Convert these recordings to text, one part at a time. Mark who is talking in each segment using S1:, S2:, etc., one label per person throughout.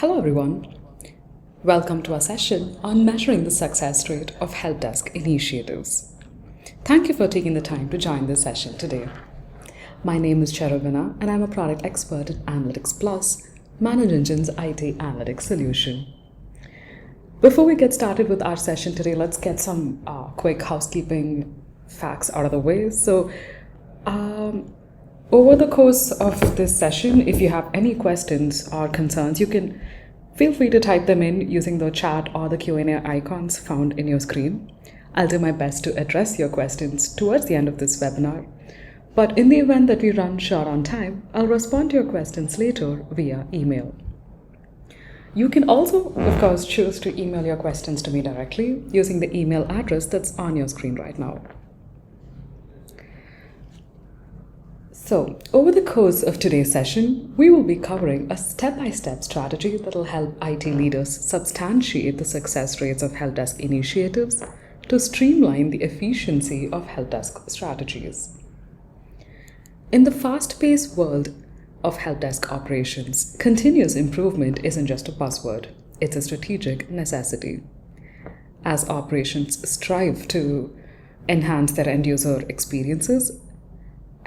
S1: Hello everyone. Welcome to our session on measuring the success rate of help desk initiatives. Thank you for taking the time to join this session today. My name is Charavina and I'm a product expert at Analytics Plus, Manage Engine's IT analytics solution. Before we get started with our session today, let's get some quick housekeeping facts out of the way. Over the course of this session, if you have any questions or concerns, you can feel free to type them in using the chat or the Q&A icons found in your screen. I'll do my best to address your questions towards the end of this webinar. But in the event that we run short on time, I'll respond to your questions later via email. You can also, of course, choose to email your questions to me directly using the email address that's on your screen right now. So, over the course of today's session, we will be covering a step-by-step strategy that will help IT leaders substantiate the success rates of help desk initiatives to streamline the efficiency of help desk strategies. In the fast-paced world of help desk operations, continuous improvement isn't just a buzzword, it's a strategic necessity. As operations strive to enhance their end-user experiences,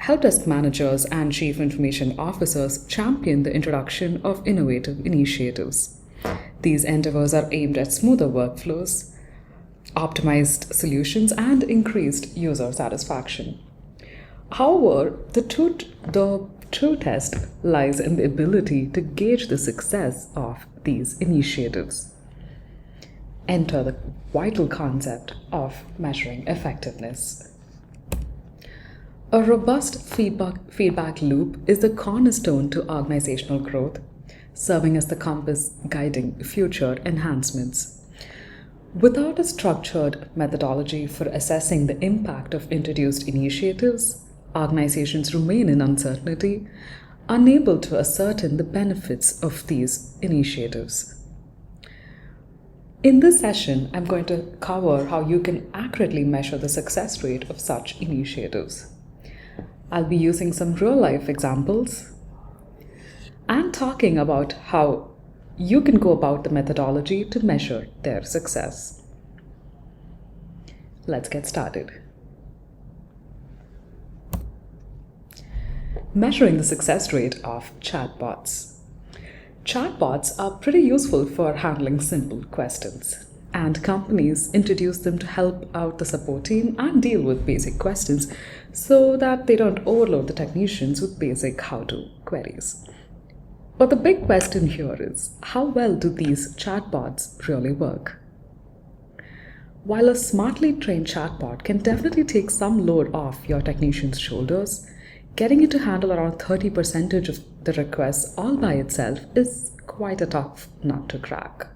S1: help desk managers and chief information officers champion the introduction of innovative initiatives. These endeavors are aimed at smoother workflows, optimized solutions, and increased user satisfaction. However, the true test lies in the ability to gauge the success of these initiatives. Enter the vital concept of measuring effectiveness. A robust feedback loop is the cornerstone to organizational growth, serving as the compass guiding future enhancements. Without a structured methodology for assessing the impact of introduced initiatives, organizations remain in uncertainty, unable to ascertain the benefits of these initiatives. In this session, I'm going to cover how you can accurately measure the success rate of such initiatives. I'll be using some real-life examples and talking about how you can go about the methodology to measure their success. Let's get started. Measuring the success rate of chatbots. Chatbots are pretty useful for handling simple questions, and companies introduce them to help out the support team and deal with basic questions so that they don't overload the technicians with basic how-to queries. But the big question here is, how well do these chatbots really work? While a smartly trained chatbot can definitely take some load off your technician's shoulders, getting it to handle around 30% of the requests all by itself is quite a tough nut to crack.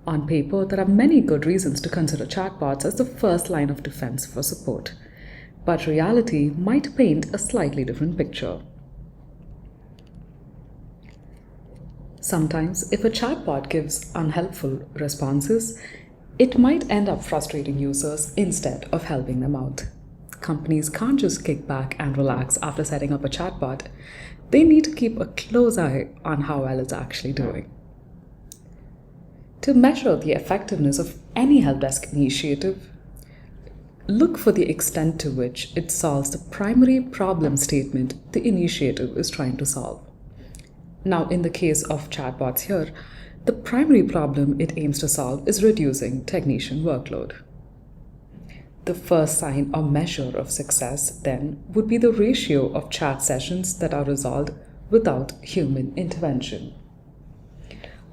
S1: On paper, there are many good reasons to consider chatbots as the first line of defense for support, but reality might paint a slightly different picture. Sometimes, if a chatbot gives unhelpful responses, it might end up frustrating users instead of helping them out. Companies can't just kick back and relax after setting up a chatbot. They need to keep a close eye on how well it's actually doing. To measure the effectiveness of any help desk initiative, look for the extent to which it solves the primary problem statement the initiative is trying to solve. Now, in the case of chatbots here, the primary problem it aims to solve is reducing technician workload. The first sign or measure of success, then, would be the ratio of chat sessions that are resolved without human intervention.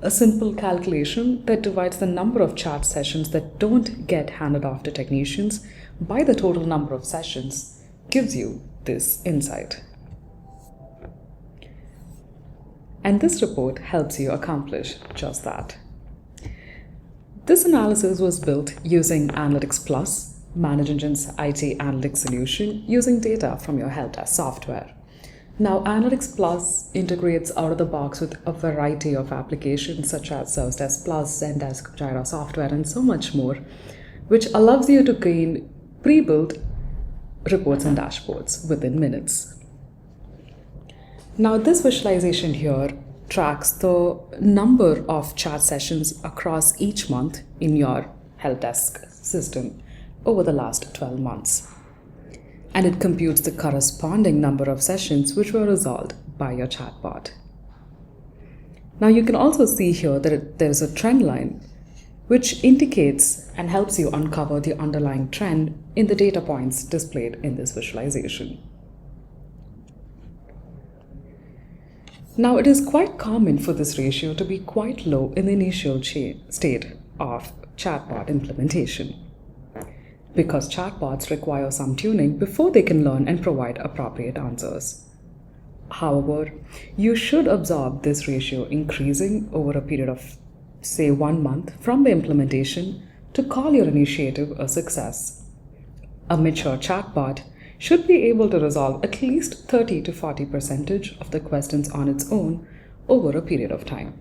S1: A simple calculation that divides the number of chat sessions that don't get handed off to technicians by the total number of sessions gives you this insight. And this report helps you accomplish just that. This analysis was built using Analytics Plus, Manage Engine's IT analytics solution, using data from your help desk software. Now, Analytics Plus integrates out of the box with a variety of applications such as Service Desk Plus, Zendesk, Jira software, and so much more, which allows you to gain pre-built reports and dashboards within minutes. Now, this visualization here tracks the number of chat sessions across each month in your help desk system over the last 12 months. And it computes the corresponding number of sessions which were resolved by your chatbot. Now you can also see here that there is a trend line which indicates and helps you uncover the underlying trend in the data points displayed in this visualization. Now it is quite common for this ratio to be quite low in the initial state of chatbot implementation, because chatbots require some tuning before they can learn and provide appropriate answers. However, you should observe this ratio increasing over a period of, say, 1 month from the implementation to call your initiative a success. A mature chatbot should be able to resolve at least 30 to 40% of the questions on its own over a period of time.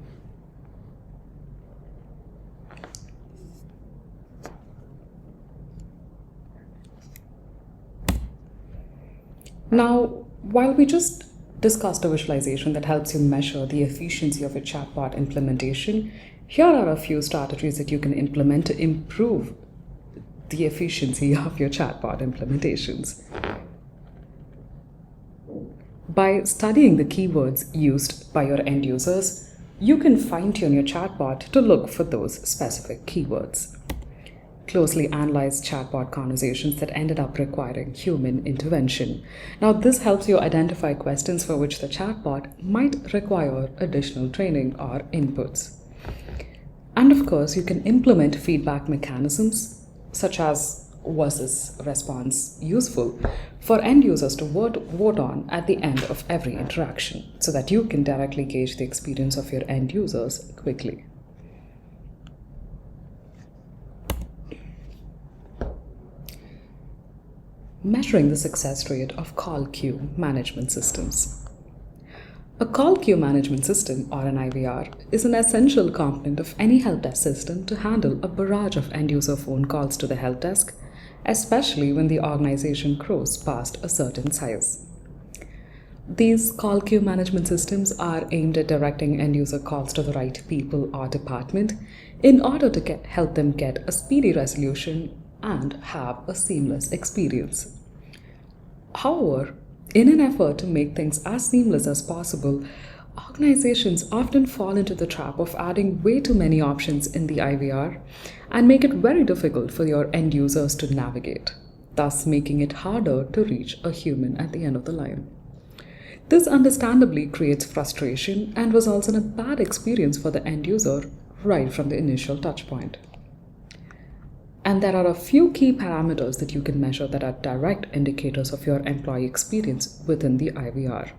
S1: Now, while we just discussed a visualization that helps you measure the efficiency of a chatbot implementation, here are a few strategies that you can implement to improve the efficiency of your chatbot implementations. By studying the keywords used by your end users, you can fine-tune your chatbot to look for those specific keywords. Closely analyze chatbot conversations that ended up requiring human intervention. Now, this helps you identify questions for which the chatbot might require additional training or inputs. And of course, you can implement feedback mechanisms such as was this response useful for end users to vote on at the end of every interaction, so that you can directly gauge the experience of your end users quickly. Measuring the success rate of call queue management systems. A call queue management system, or an IVR, is an essential component of any help desk system to handle a barrage of end-user phone calls to the help desk, especially when the organization grows past a certain size. These call queue management systems are aimed at directing end-user calls to the right people or department in order to help them get a speedy resolution and have a seamless experience. However, in an effort to make things as seamless as possible, organizations often fall into the trap of adding way too many options in the IVR and make it very difficult for your end users to navigate, thus making it harder to reach a human at the end of the line. This understandably creates frustration and results in a bad experience for the end user right from the initial touchpoint. And there are a few key parameters that you can measure that are direct indicators of your employee experience within the IVR.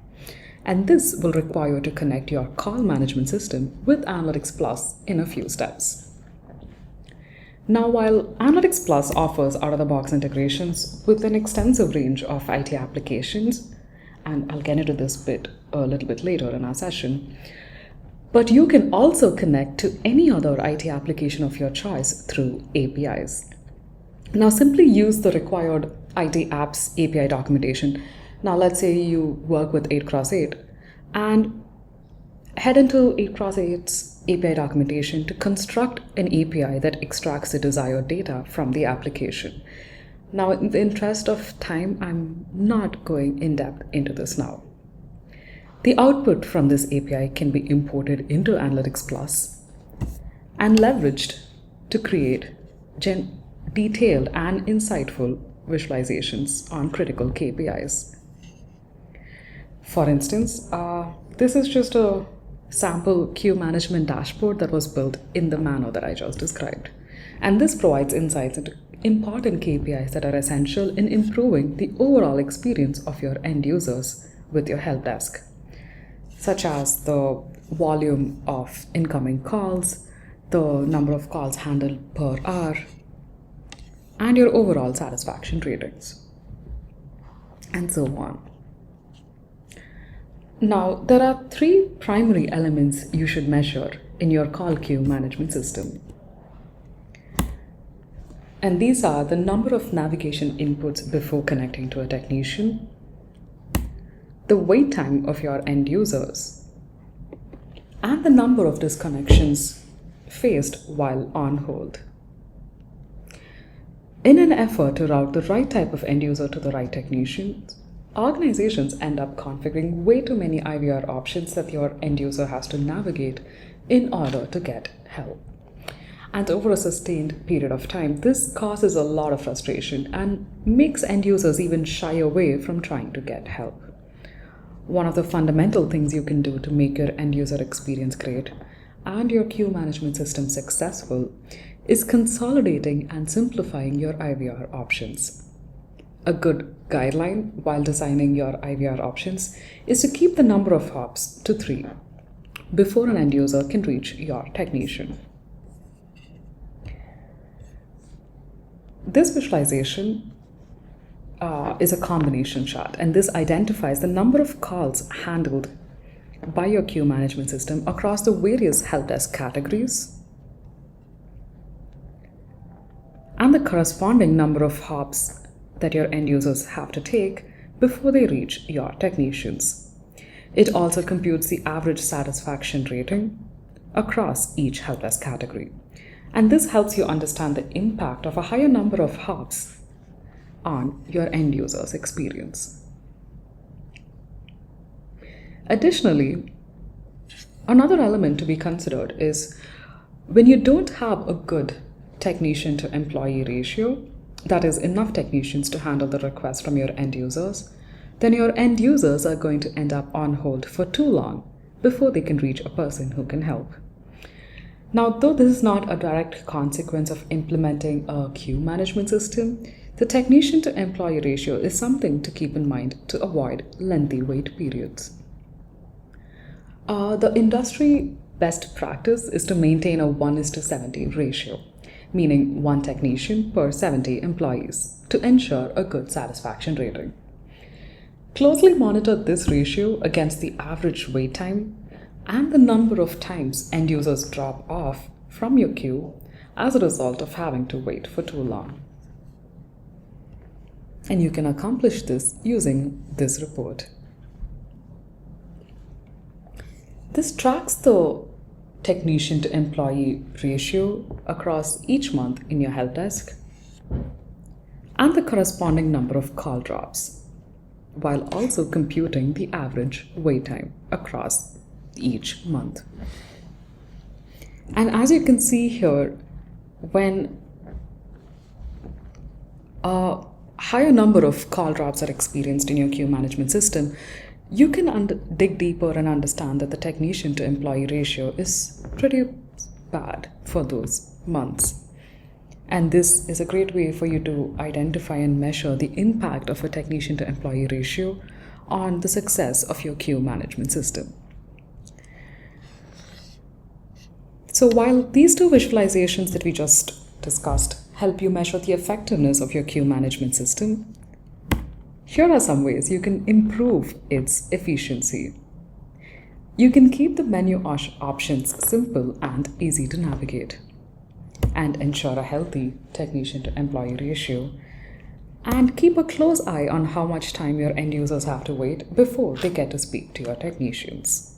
S1: And this will require you to connect your call management system with Analytics Plus in a few steps. Now, while Analytics Plus offers out-of-the-box integrations with an extensive range of IT applications, and I'll get into this bit a little bit later in our session, but you can also connect to any other IT application of your choice through APIs. Now, simply use the required IT apps API documentation. Now, let's say you work with 8x8 and head into 8x8's API documentation to construct an API that extracts the desired data from the application. Now, in the interest of time, I'm not going in depth into this now. The output from this API can be imported into Analytics Plus and leveraged to create detailed and insightful visualizations on critical KPIs. For instance, this is just a sample queue management dashboard that was built in the manner that I just described. And this provides insights into important KPIs that are essential in improving the overall experience of your end users with your help desk, such as the volume of incoming calls, the number of calls handled per hour, and your overall satisfaction ratings, and so on. Now, there are 3 primary elements you should measure in your call queue management system. And these are the number of navigation inputs before connecting to a technician, the wait time of your end users, and the number of disconnections faced while on hold. In an effort to route the right type of end user to the right technician, organizations end up configuring way too many IVR options that your end user has to navigate in order to get help. And over a sustained period of time, this causes a lot of frustration and makes end users even shy away from trying to get help. One of the fundamental things you can do to make your end user experience great and your queue management system successful is consolidating and simplifying your IVR options. A good guideline while designing your IVR options is to keep the number of hops to 3 before an end user can reach your technician. This visualization is a combination chart, and this identifies the number of calls handled by your queue management system across the various help desk categories and the corresponding number of hops that your end users have to take before they reach your technicians. It also computes the average satisfaction rating across each help desk category. And this helps you understand the impact of a higher number of hops on your end user's experience. Additionally, another element to be considered is when you don't have a good technician to employee ratio, that is, enough technicians to handle the requests from your end users, then your end users are going to end up on hold for too long before they can reach a person who can help. Now, though this is not a direct consequence of implementing a queue management system, the technician to employee ratio is something to keep in mind to avoid lengthy wait periods. The industry best practice is to maintain a 1:70 ratio, meaning 1 technician per 70 employees, to ensure a good satisfaction rating. Closely monitor this ratio against the average wait time and the number of times end users drop off from your queue as a result of having to wait for too long. And you can accomplish this using this report. This tracks the technician to employee ratio across each month in your help desk and the corresponding number of call drops, while also computing the average wait time across each month. And as you can see here, when a higher number of call drops are experienced in your queue management system, you can dig deeper and understand that the technician to employee ratio is pretty bad for those months. And this is a great way for you to identify and measure the impact of a technician to employee ratio on the success of your queue management system. So while these two visualizations that we just discussed help you measure the effectiveness of your queue management system, here are some ways you can improve its efficiency. You can keep the menu options simple and easy to navigate, and ensure a healthy technician to employee ratio, and keep a close eye on how much time your end users have to wait before they get to speak to your technicians.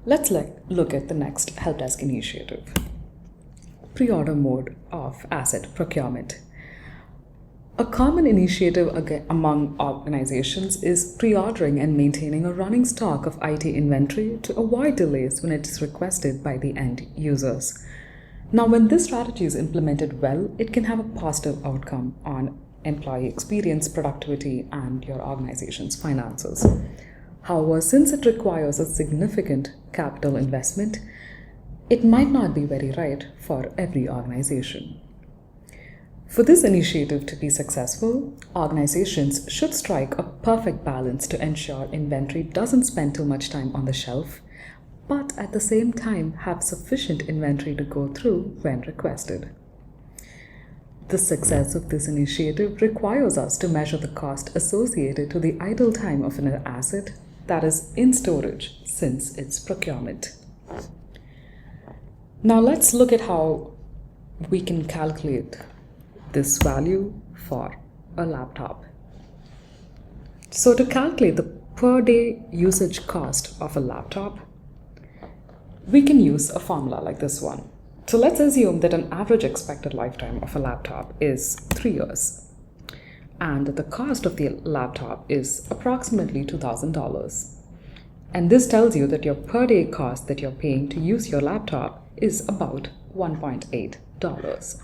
S1: Let's look at the next help desk initiative, pre-order mode of asset procurement. A common initiative among organizations is pre-ordering and maintaining a running stock of IT inventory to avoid delays when it is requested by the end users. Now, when this strategy is implemented well, it can have a positive outcome on employee experience, productivity, and your organization's finances. However, since it requires a significant capital investment, it might not be very right for every organization. For this initiative to be successful, organizations should strike a perfect balance to ensure inventory doesn't spend too much time on the shelf, but at the same time have sufficient inventory to go through when requested. The success of this initiative requires us to measure the cost associated to the idle time of an asset that is in storage since its procurement. Now let's look at how we can calculate this value for a laptop. So to calculate the per day usage cost of a laptop, we can use a formula like this one. So let's assume that an average expected lifetime of a laptop is 3 years, and that the cost of the laptop is approximately $2,000. And this tells you that your per day cost that you're paying to use your laptop is about $1.8.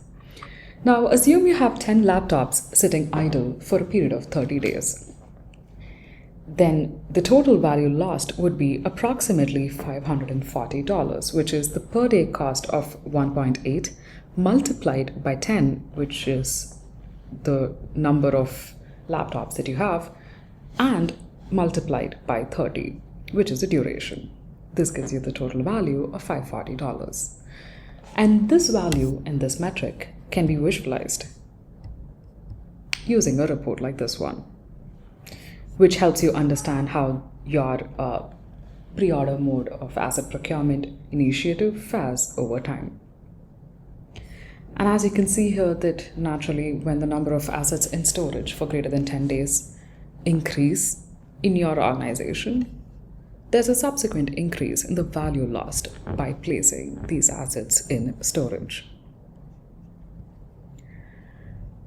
S1: Now, assume you have 10 laptops sitting idle for a period of 30 days. Then the total value lost would be approximately $540, which is the per day cost of 1.8 multiplied by 10, which is the number of laptops that you have, and multiplied by 30, which is the duration. This gives you the total value of $540. And this value and this metric can be visualized using a report like this one, which helps you understand how your pre-order mode of asset procurement initiative fares over time. And as you can see here, that naturally when the number of assets in storage for greater than 10 days increase in your organization, there's a subsequent increase in the value lost by placing these assets in storage.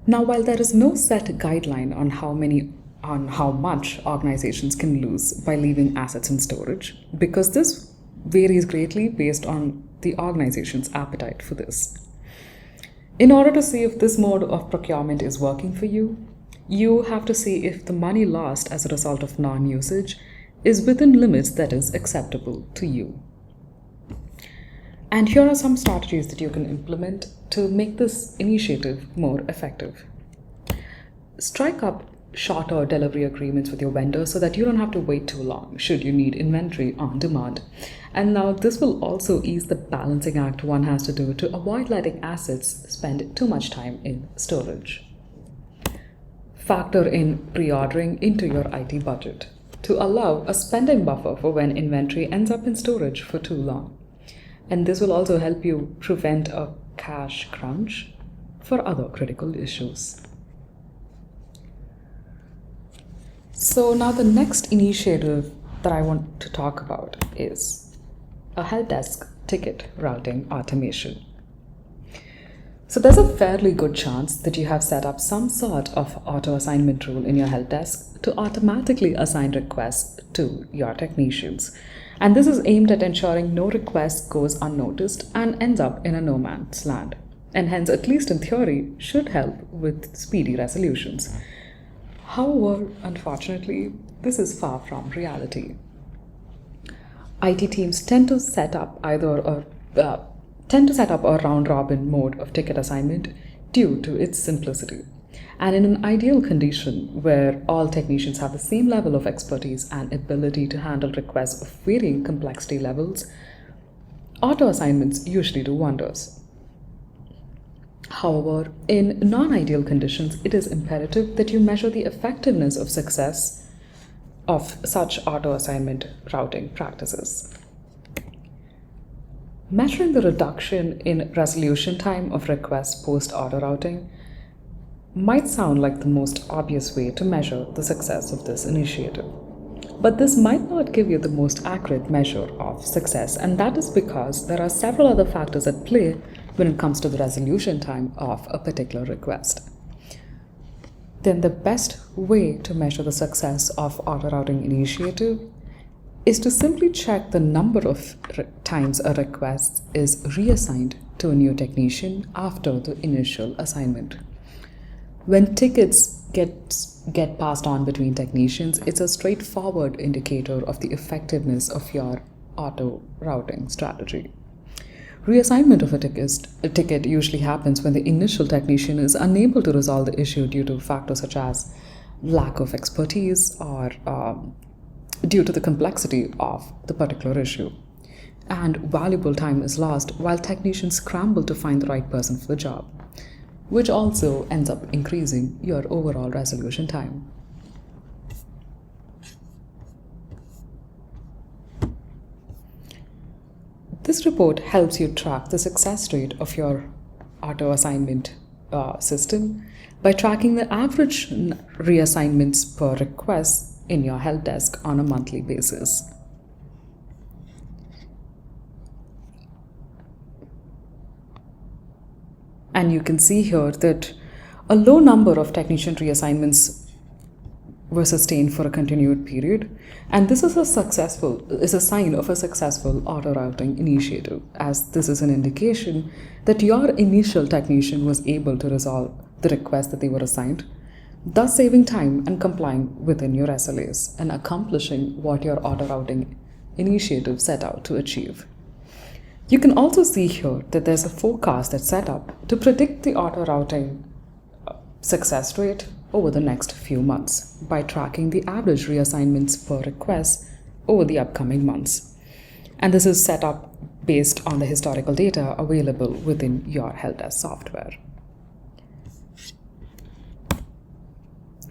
S1: Now, while there is no set guideline on how much organizations can lose by leaving assets in storage, because this varies greatly based on the organization's appetite for this. In order to see if this mode of procurement is working for you, you have to see if the money lost as a result of non-usage is within limits that is acceptable to you. And here are some strategies that you can implement to make this initiative more effective. Strike up shorter delivery agreements with your vendors so that you don't have to wait too long should you need inventory on demand. And now this will also ease the balancing act one has to do to avoid letting assets spend too much time in storage. Factor in pre-ordering into your IT budget to allow a spending buffer for when inventory ends up in storage for too long. And this will also help you prevent a cash crunch for other critical issues. So now the next initiative that I want to talk about is a help desk ticket routing automation. So there's a fairly good chance that you have set up some sort of auto assignment rule in your help desk to automatically assign requests to your technicians. And this is aimed at ensuring no request goes unnoticed and ends up in a no man's land, and hence, at least in theory, should help with speedy resolutions. However, unfortunately, this is far from reality. IT teams tend to set up a round-robin mode of ticket assignment due to its simplicity. And in an ideal condition where all technicians have the same level of expertise and ability to handle requests of varying complexity levels, auto assignments usually do wonders. However, in non-ideal conditions, it is imperative that you measure the effectiveness of success of such auto assignment routing practices. Measuring the reduction in resolution time of requests post-auto routing might sound like the most obvious way to measure the success of this initiative. But this might not give you the most accurate measure of success, and that is because there are several other factors at play when it comes to the resolution time of a particular request. Then the best way to measure the success of auto routing initiative is to simply check the number of times a request is reassigned to a new technician after the initial assignment. When tickets get passed on between technicians, it's a straightforward indicator of the effectiveness of your auto routing strategy. Reassignment of a ticket usually happens when the initial technician is unable to resolve the issue due to factors such as lack of expertise or due to the complexity of the particular issue. And valuable time is lost while technicians scramble to find the right person for the job, which also ends up increasing your overall resolution time. This report helps you track the success rate of your auto assignment system by tracking the average reassignments per request in your help desk on a monthly basis. And you can see here that a low number of technician reassignments were sustained for a continued period, and this is a sign of a successful auto routing initiative, as this is an indication that your initial technician was able to resolve the request that they were assigned, thus saving time and complying within your SLAs and accomplishing what your auto routing initiative set out to achieve. You can also see here that there's a forecast that's set up to predict the auto routing success rate over the next few months by tracking the average reassignments per request over the upcoming months. And this is set up based on the historical data available within your helpdesk software.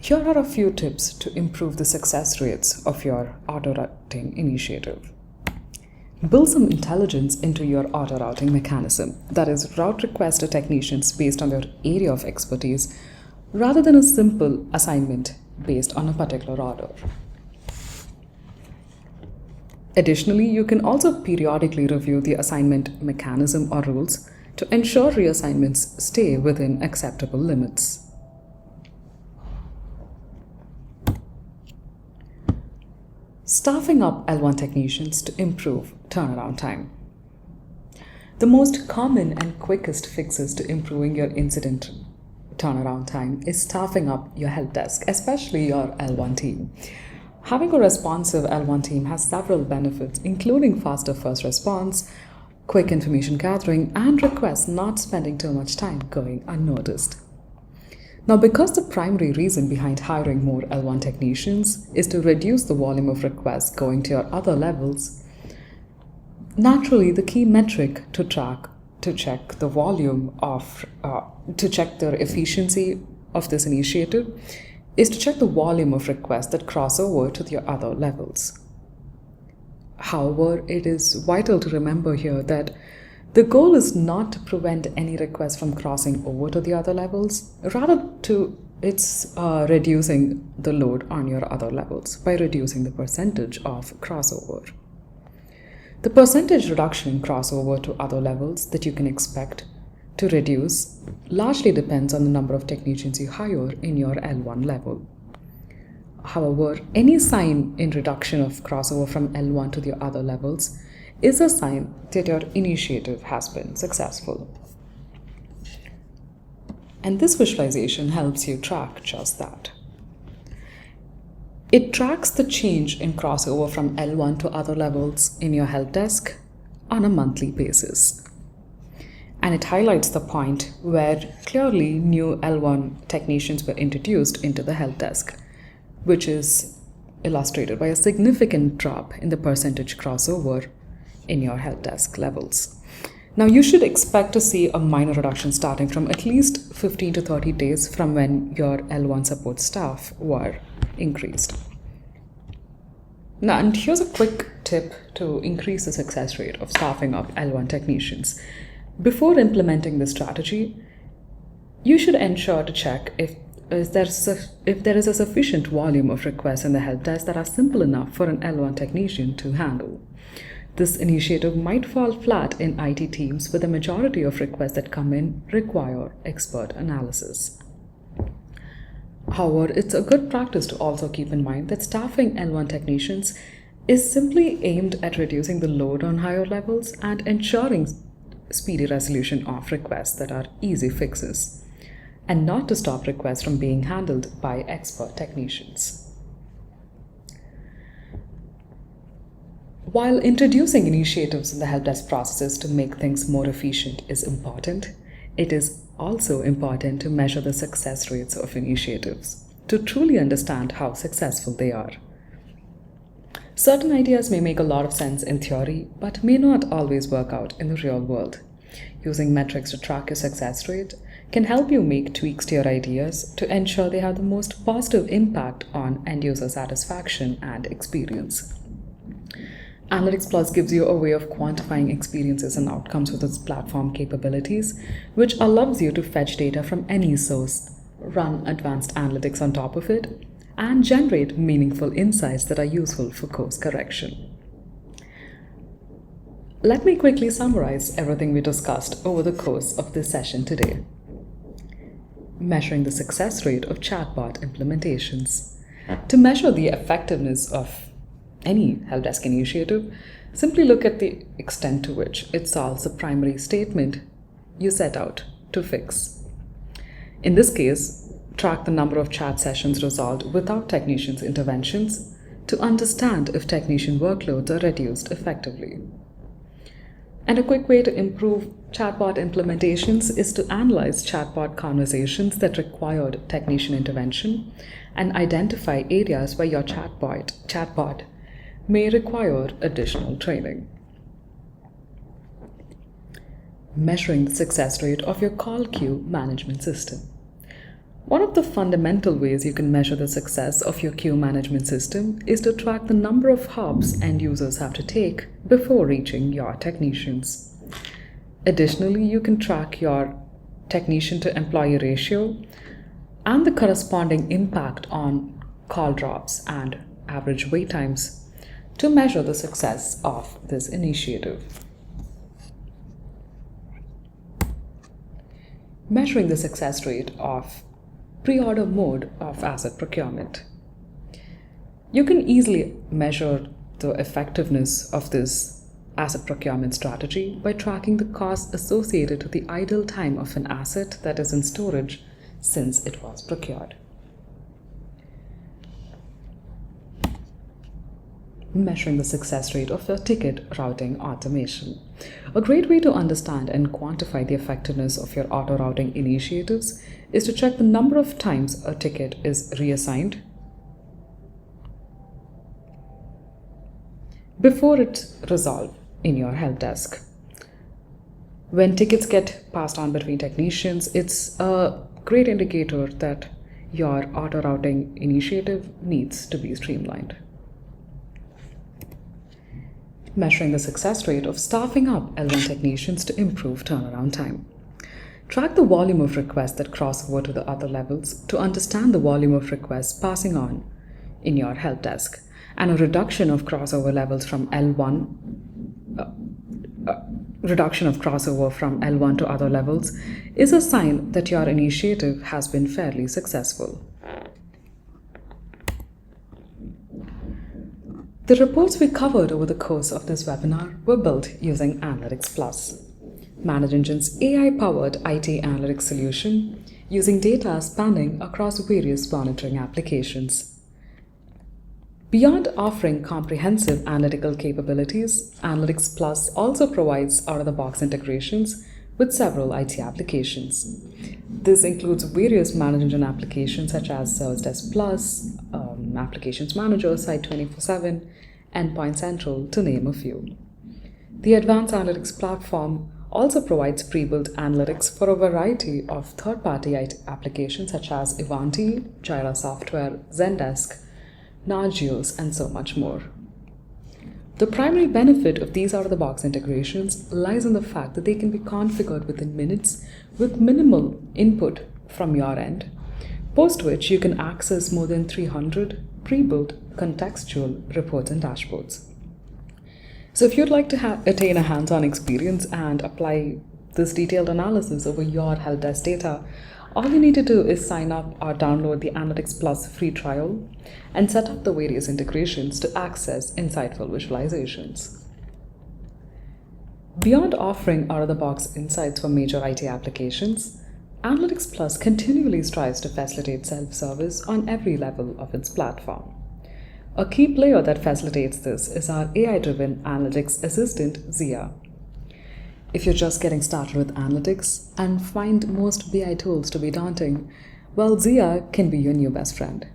S1: Here are a few tips to improve the success rates of your auto routing initiative. Build some intelligence into your auto routing mechanism, that is, route requests to technicians based on their area of expertise rather than a simple assignment based on a particular order. Additionally, you can also periodically review the assignment mechanism or rules to ensure reassignments stay within acceptable limits. Staffing up L1 technicians to improve turnaround time. The most common and quickest fixes to improving your incident turnaround time is staffing up your help desk, especially your L1 team. Having a responsive L1 team has several benefits, including faster first response, quick information gathering, and requests not spending too much time going unnoticed. Now, because the primary reason behind hiring more L1 technicians is to reduce the volume of requests going to your other levels, naturally the key metric to track to check the volume of to check the efficiency of this initiative is to check the volume of requests that cross over to your other levels. However, it is vital to remember here that the goal is not to prevent any requests from crossing over to the other levels, rather it's reducing the load on your other levels by reducing the percentage of crossover. The percentage reduction in crossover to other levels that you can expect to reduce largely depends on the number of technicians you hire in your L1 level. However, any sign in reduction of crossover from L1 to the other levels is a sign that your initiative has been successful. And this visualization helps you track just that. It tracks the change in crossover from L1 to other levels in your help desk on a monthly basis. And it highlights the point where clearly new L1 technicians were introduced into the help desk, which is illustrated by a significant drop in the percentage crossover in your help desk levels. Now, you should expect to see a minor reduction starting from at least 15 to 30 days from when your L1 support staff were increased. Now, and here's a quick tip to increase the success rate of staffing up L1 technicians. Before implementing this strategy, you should ensure to check if there is a sufficient volume of requests in the help desk that are simple enough for an L1 technician to handle. This initiative might fall flat in IT teams where the majority of requests that come in require expert analysis. However, it's a good practice to also keep in mind that staffing L1 technicians is simply aimed at reducing the load on higher levels and ensuring speedy resolution of requests that are easy fixes, and not to stop requests from being handled by expert technicians. While introducing initiatives in the help desk processes to make things more efficient is important, it is also important to measure the success rates of initiatives to truly understand how successful they are. Certain ideas may make a lot of sense in theory, but may not always work out in the real world. Using metrics to track your success rate can help you make tweaks to your ideas to ensure they have the most positive impact on end-user satisfaction and experience. Analytics Plus gives you a way of quantifying experiences and outcomes with its platform capabilities, which allows you to fetch data from any source, run advanced analytics on top of it, and generate meaningful insights that are useful for course correction. Let me quickly summarize everything we discussed over the course of this session today. Measuring the success rate of chatbot implementations. To measure the effectiveness of any help desk initiative, simply look at the extent to which it solves the primary statement you set out to fix. In this case, track the number of chat sessions resolved without technicians' interventions to understand if technician workloads are reduced effectively. And a quick way to improve chatbot implementations is to analyze chatbot conversations that required technician intervention and identify areas where your chatbot may require additional training. Measuring the success rate of your call queue management system. One of the fundamental ways you can measure the success of your queue management system is to track the number of hops end users have to take before reaching your technicians. Additionally, you can track your technician to employee ratio and the corresponding impact on call drops and average wait times to measure the success of this initiative. Measuring the success rate of pre-order mode of asset procurement. You can easily measure the effectiveness of this asset procurement strategy by tracking the costs associated with the idle time of an asset that is in storage since it was procured. Measuring the success rate of your ticket routing automation. A great way to understand and quantify the effectiveness of your auto routing initiatives is to check the number of times a ticket is reassigned before it's resolved in your help desk. When tickets get passed on between technicians, it's a great indicator that your auto routing initiative needs to be streamlined. Measuring the success rate of staffing up L1 technicians to improve turnaround time. Track the volume of requests that cross over to the other levels to understand the volume of requests passing on in your help desk, and a reduction of crossover levels from L1 to other levels is a sign that your initiative has been fairly successful. The reports we covered over the course of this webinar were built using Analytics Plus, ManageEngine's AI-powered IT analytics solution using data spanning across various monitoring applications. Beyond offering comprehensive analytical capabilities, Analytics Plus also provides out-of-the-box integrations with several IT applications. This includes various ManageEngine applications such as Service Desk Plus, Applications Manager, Site 24/7, Endpoint Central, to name a few. The Advanced Analytics platform also provides pre-built analytics for a variety of third-party IT applications such as Ivanti, Jira Software, Zendesk, Nagios, and so much more. The primary benefit of these out-of-the-box integrations lies in the fact that they can be configured within minutes with minimal input from your end, post which you can access more than 300 pre-built contextual reports and dashboards. So if you'd like to attain a hands-on experience and apply this detailed analysis over your help desk data, all you need to do is sign up or download the Analytics Plus free trial and set up the various integrations to access insightful visualizations. Beyond offering out-of-the-box insights for major IT applications, Analytics Plus continually strives to facilitate self-service on every level of its platform. A key player that facilitates this is our AI-driven analytics assistant, Zia. If you're just getting started with analytics and find most BI tools to be daunting, well, Zia can be your new best friend.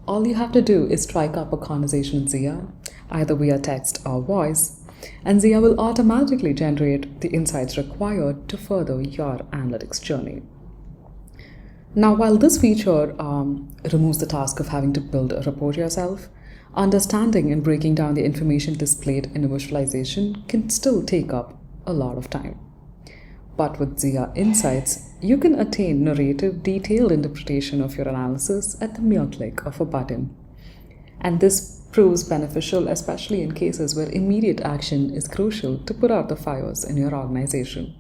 S1: All you have to do is strike up a conversation with Zia, either via text or voice, and Zia will automatically generate the insights required to further your analytics journey. Now, while this feature removes the task of having to build a report yourself, understanding and breaking down the information displayed in a visualization can still take up a lot of time. But with Zia Insights, you can attain narrative, detailed interpretation of your analysis at the mere click of a button. And this proves beneficial, especially in cases where immediate action is crucial to put out the fires in your organization.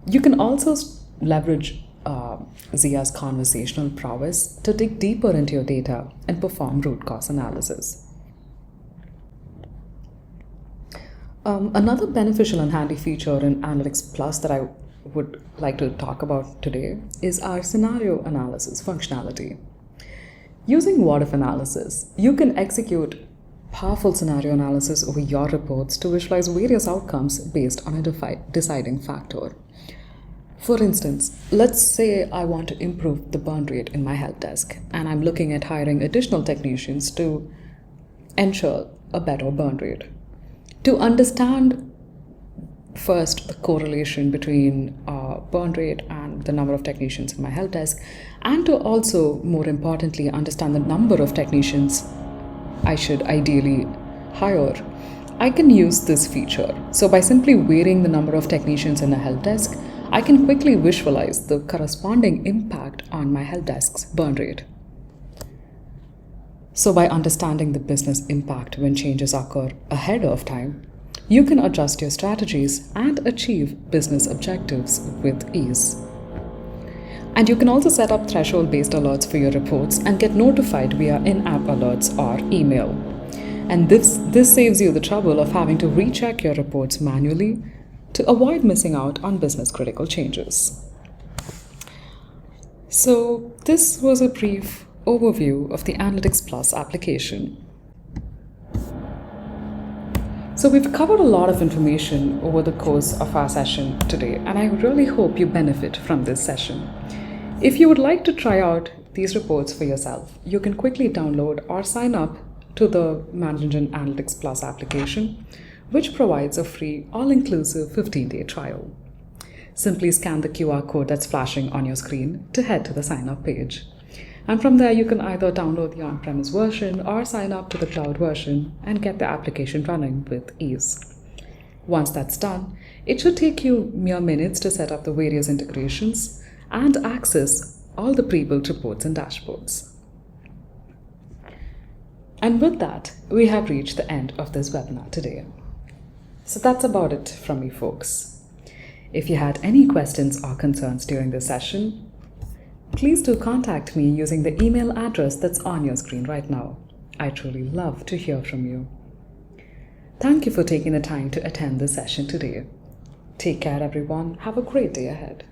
S1: You can also leverage Zia's conversational prowess to dig deeper into your data and perform root cause analysis. Another beneficial and handy feature in Analytics Plus that I would like to talk about today is our scenario analysis functionality. Using what-if analysis, you can execute powerful scenario analysis over your reports to visualize various outcomes based on a deciding factor. For instance, let's say I want to improve the burn rate in my help desk, and I'm looking at hiring additional technicians to ensure a better burn rate. To understand first the correlation between burn rate and the number of technicians in my help desk, and to also, more importantly, understand the number of technicians I should ideally hire, I can use this feature. So by simply varying the number of technicians in a help desk, I can quickly visualize the corresponding impact on my help desk's burn rate. So by understanding the business impact when changes occur ahead of time, you can adjust your strategies and achieve business objectives with ease. And you can also set up threshold-based alerts for your reports and get notified via in-app alerts or email. And this saves you the trouble of having to recheck your reports manually to avoid missing out on business-critical changes. So this was a brief overview of the Analytics Plus application. So we've covered a lot of information over the course of our session today, and I really hope you benefit from this session. If you would like to try out these reports for yourself, you can quickly download or sign up to the Management Analytics Plus application, which provides a free, all-inclusive 15-day trial. Simply scan the QR code that's flashing on your screen to head to the sign-up page. And from there, you can either download the on-premise version or sign up to the cloud version and get the application running with ease. Once that's done, it should take you mere minutes to set up the various integrations and access all the pre-built reports and dashboards. And with that, we have reached the end of this webinar today. So that's about it from me, folks. If you had any questions or concerns during this session, please do contact me using the email address that's on your screen right now. I truly love to hear from you. Thank you for taking the time to attend this session today. Take care, everyone. Have a great day ahead.